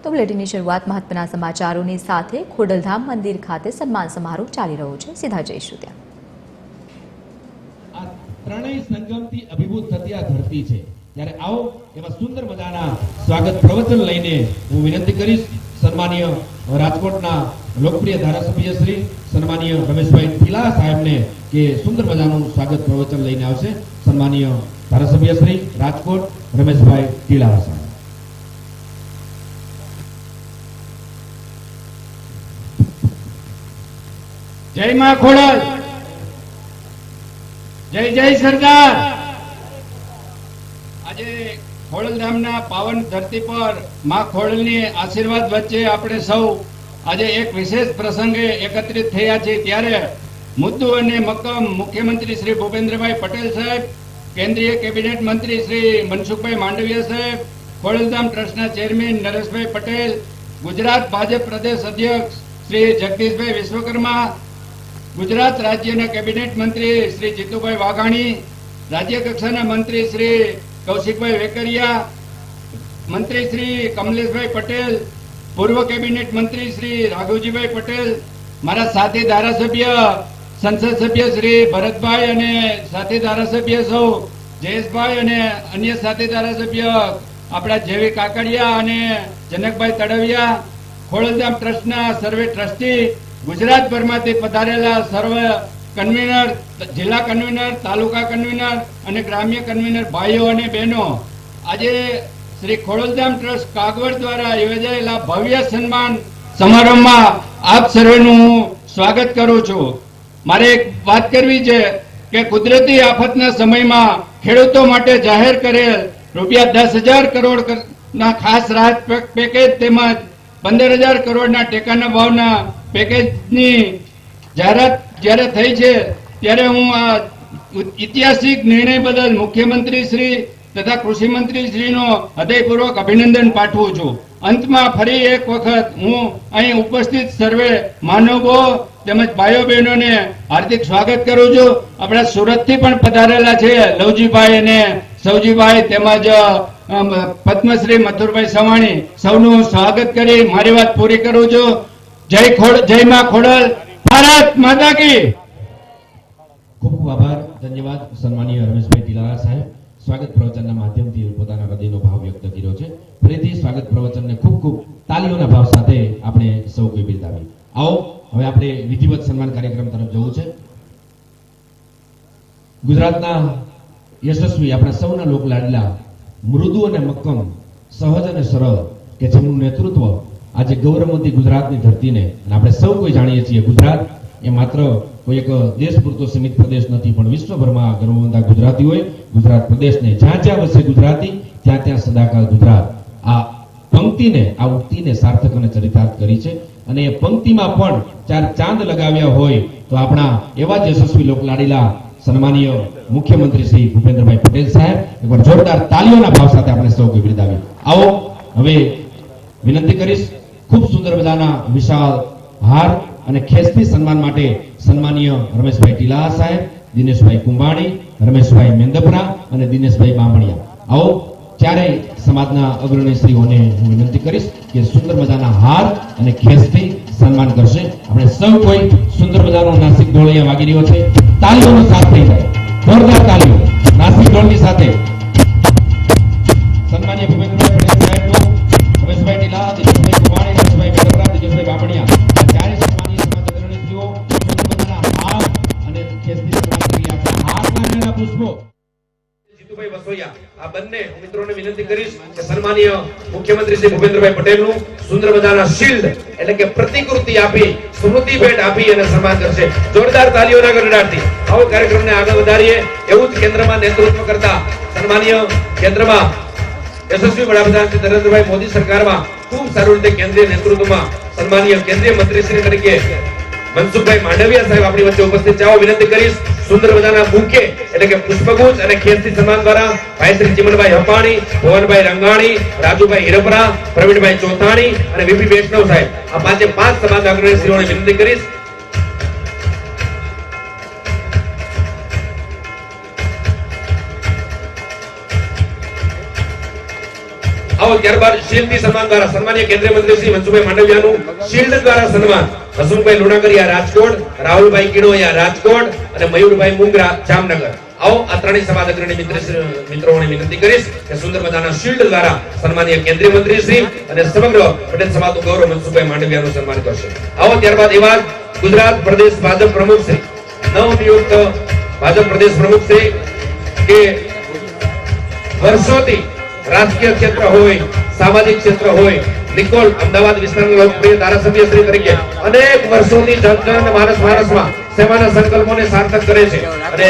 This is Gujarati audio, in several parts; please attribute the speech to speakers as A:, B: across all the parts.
A: તો બુલેટિનની શરૂઆત મહત્વના સમાચારોની સાથે ખોડલધામ મંદિર ખાતે સન્માન સમારોહ ચાલી રહ્યો છે. સીધા જઈશું ત્યાં.
B: આ ત્રણેય સંગમથી અભિભૂત થતી આ ધરતી છે, ત્યારે આવો એવા સુંદર મજાના સ્વાગત પ્રવચન લઈને હું વિનંતી કરીશ સન્માનીય રાજકોટના લોકપ્રિય ધારાસભ્ય શ્રી સન્માનીય રમેશભાઈ ટીલા સાહેબને કે સુંદર મજાનું સ્વાગત પ્રવચન લઈને આવશે. સન્માનીય ધારાસભ્ય શ્રી રાજકોટ રમેશભાઈ ટીલા સાહેબ.
C: જય માં ખોડલ, જય જય સરદાર. આજે ખોડલધામના પાવન ધરતી પર માં ખોડલની આશીર્વાદ વચ્ચે આપણે સૌ આજે એક વિશેષ પ્રસંગે એકત્રિત થયા છીએ. ત્યારે મુદ્દુ અને મક્કમ મુખ્યમંત્રી શ્રી ભૂપેન્દ્રભાઈ પટેલ સાહેબ, કેન્દ્રીય કેબિનેટ મંત્રી શ્રી મનસુખભાઈ માંડવિયા સાહેબ, ખોડલધામ ટ્રસ્ટના ચેરમેન નરેશભાઈ પટેલ, ગુજરાત ભાજપ પ્રદેશ અધ્યક્ષ શ્રી જગદીશભાઈ વિશ્વકર્મા, ગુજરાત રાજ્યના કેબિનેટ મંત્રી શ્રી જીતુભાઈ વાઘાણી, રાજ્ય કક્ષાના મંત્રી શ્રી કૌશિકભાઈ વેકરિયા, મંત્રી શ્રી કમલેશભાઈ પટેલ, પૂર્વ કેબિનેટ મંત્રી શ્રી રાઘવજીભાઈ પટેલ, મારા સાથી ધારાસભ્ય સંસદ સભ્ય શ્રી ભરતભાઈ અને સાથી ધારાસભ્ય સૌ જયેશભાઈ અને અન્ય સાથી ધારાસભ્ય આપણા જેવી કાકડિયા અને જનકભાઈ તડવિયા, ખોડલધામ ટ્રસ્ટના સર્વે ટ્રસ્ટી, ગુજરાતભરમાંથી પધારેલા સર્વ કન્વીનર, જિલ્લા કન્વીનર, તાલુકા કન્વીનર અને ગ્રામ્ય કન્વીનર ભાઈઓ અને બહેનો, આજે શ્રી ખોડલધામ ટ્રસ્ટ કાગવડ દ્વારા યોજાયેલા ભવ્ય સન્માન સમારોહમાં આપ સર્વેનું હું સ્વાગત કરું છું. મારે એક વાત કરવી છે કે કુદરતી આફતના સમયમાં ખેડૂતો માટે જાહેર કરેલ રૂપિયા 10,000 કરોડના ખાસ રાહત પેકેજ તેમજ 15,000 કરોડના ટેકાના ભાવના પેકેજની જાહેરાત જ્યારે થઈ છે ત્યારે હું આ ઐતિહાસિક નિર્ણય બદલ મુખ્યમંત્રી શ્રી તથા કૃષિ મંત્રી શ્રીનો હૃદયપૂર્વક અભિનંદન પાઠવું છું. અંતમાં ફરી એક વખત હું અહીં ઉપસ્થિત સર્વે માનવો તેમજ ભાઈઓ બહેનોને હાર્દિક સ્વાગત કરું છું. આપણા સુરતથી પણ પધારેલા છે લવજીભાઈ અને સૌજીભાઈ તેમજ પદ્મશ્રી મથુરભાઈ સવાણી, સૌનું સ્વાગત કરી મારી વાત પૂરી કરું છું. જય માં ખોડલ, ભારત માતા કી.
B: ખૂબ ખૂબ આભાર, ધન્યવાદ સન્માનીય રમેશભાઈ ટીલા સાહેબ. સ્વાગત પ્રવચનના માધ્યમથી પોતાના હૃદયનો ભાવ વ્યક્ત કર્યો છે. ફરીથી સ્વાગત પ્રવચનને ખૂબ ખૂબ તાલીઓના ભાવ સાથે આપણે સૌ કોઈ બિરદાવી. આવો હવે આપણે વિધિવત સન્માન કાર્યક્રમ તરફ જવું છે. ગુજરાતના યશસ્વી આપણા સૌના લોકલાડલા, મૃદુ અને મક્કમ, સહજ અને સરળ કે જેમનું નેતૃત્વ આજે ગૌરવવંતી ગુજરાતની ધરતીને, અને આપણે સૌ કોઈ જાણીએ છીએ ગુજરાત એ માત્ર કોઈ એક દેશ પૂરતો સીમિત પ્રદેશ નથી, પણ વિશ્વભરમાં ગર્વવંતા ગુજરાતીઓએ ગુજરાત પ્રદેશને જ્યાં જ્યાં વસે ગુજરાતી ત્યાં ત્યાં સદાકાળ ગુજરાત આ પંક્તિને, આ ઉક્તિને સાર્થક અને ચરિતાર્થ કરી છે. અને એ પંક્તિમાં પણ 4 ચાંદ લગાવ્યા હોય તો આપણા એવા જ યશસ્વી લોકલાડીલા સન્માનીય મુખ્યમંત્રી શ્રી ભૂપેન્દ્રભાઈ પટેલ સાહેબ, એકવાર જોરદાર તાલીઓના ભાવ સાથે આપણે સૌ કોઈ બિરદાવીએ. આવો હવે વિનંતી કરીશ ખૂબ સુંદર મજાના વિશાળ હાર અને ખેસથી સન્માન માટે સન્માનીય રમેશભાઈ ટીલા સાહેબ, દિનેશભાઈ કુંભાણી, રમેશભાઈ મેંદપરા અને દિનેશભાઈ બામણિયા. આવો ચારેય સમાજના અગ્રણી શ્રીઓને હું વિનંતી કરીશ કે સુંદર મજાના હાર અને ખેસથી સન્માન કરશે. આપણે સૌ કોઈ સુંદર મજાનો નાસિક ઢોળ અહીંયા વાગી રહ્યો છે. તાલીઓનો સાથ થઈ જાય, જોરદાર તાલીઓ નાસિક ઢોળની સાથે સન્માનીય ભૂપેન્દ્રભાઈ પટેલ સાહેબનો, રમેશભાઈ ટીલા, દિનેશભાઈ કુંભાણી, રમેશભાઈ મેંદપરા, દિનેશભાઈ બામણિયા, ચારે સન્માનીય સમાજ અગ્રણી શ્રીઓ સુંદર મજાના હાર અને ખેસથી સન્માન કરી રહ્યા છે. હાર લાગેલા પુષ્પો
D: જીતુભાઈ વસોયા, આ બંને મિત્રોને વિનંતી કરીશ કે સન્માનીય મુખ્યમંત્રી શ્રી ભૂપેન્દ્રભાઈ પટેલનું સુંદર મજાના શિલ્ડ એટલે કે પ્રતિકૃતિ આપી, સ્મૃતિ ભેટ આપી અને સન્માન કરશે. જોરદાર તાલીઓના ગણનાથી આવો કાર્યક્રમને આગળ વધારીએ. એવું જ કેન્દ્રમાં નેતૃત્વ કરતા સન્માનીય કેન્દ્રમાં યશસ્વી વડાપ્રધાન શ્રી નરેન્દ્રભાઈ મોદી સરકારમાં ખૂબ સારું રીતે કેન્દ્રીય નેતૃત્વમાં સન્માનીય કેન્દ્રીય મંત્રી શ્રી તરીકે મનસુખભાઈ માંડવિયા સાહેબ આપણી વચ્ચે ઉપસ્થિત છે. વિનંતી કરીશ સુંદર મજાના બુકે એટલે કે પુષ્પગુચ્છ અને ખેસથી સન્માન દ્વારા ભાઈ શ્રી ચિમનભાઈ હપાણી, ભવનભાઈ રંગાણી, રાજુભાઈ હિરપરા, પ્રવીણભાઈ ચોથાણી અને વીપી વૈષ્ણવ સાહેબ, આ 5 સમાજ અગ્રણી શ્રીઓને વિનંતી કરીશ આવો ત્યારબાદ શિલ્ડથી સન્માન દ્વારા સન્માનીય કેન્દ્રીય મંત્રી શ્રી મનસુખભાઈ માંડવિયાનું શિલ્ડ દ્વારા સન્માન હસમુખભાઈ લુણાકરિયા રાજકોટ, રાહુલભાઈ કિણોયા રાજકોટ અને મયુરભાઈ મુંગરા જામનગર. આવો આ ત્રણેય સમાજ અગ્રણી મિત્રોને વિનંતી કરીશ કે સુંદર મજાના શિલ્ડ દ્વારા સન્માનીય કેન્દ્રીય મંત્રી શ્રી અને સમગ્ર પટેલ સમાજનું ગૌરવ મનસુખભાઈ માંડવિયાનું સન્માન કરશે. આવો ત્યારબાદ એવા ગુજરાત પ્રદેશ ભાજપ પ્રમુખ શ્રી નવનિયુક્ત ભાજપ પ્રદેશ પ્રમુખ શ્રી કે વર્ષોથી રાજકીય ક્ષેત્ર હોય, સામાજિક ક્ષેત્ર હોય, નિકોલ અમદાવાદ વિસ્તારના લોકપ્રિય ધારાસભ્ય શ્રી તરીકે અનેક વર્ષોથી જન માનસમાં સેવાના સંકલ્પોને સાર્થક કરે છે અને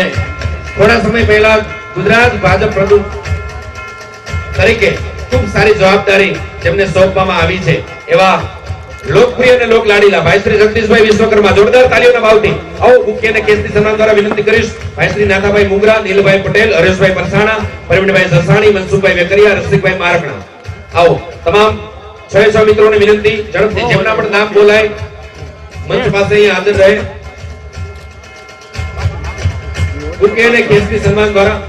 D: થોડા સમય પહેલા ગુજરાત ભાજપ પ્રમુખ તરીકે ખૂબ સારી જવાબદારી જેમને સોંપવામાં આવી છે એવા લોકપ્રિય અને લોક લાડીલા ભાઈ શ્રી જગદીશભાઈ વિશ્વકર્મા જોરદાર તાલીઓના ભાવથી આવો મુખ્ય અને કેન્દ્રીય સન્માન દ્વારા વિનંતી કરીશ ભાઈ શ્રી નાથાભાઈ મુંગરા, નીલભાઈ પટેલ, હરેશભાઈ પરસાણા, પ્રવીણભાઈ સસાણી, મનસુખભાઈ વેકરિયા, રસિકભાઈ મારકણા. આવો તમામ 6 મિત્રોને વિનંતી ઝડપથી જેમના પણ નામ બોલાય મંચ પાસે અહીંયા હાજર રહે. મુખ્ય અને કેન્દ્રીય સન્માન દ્વારા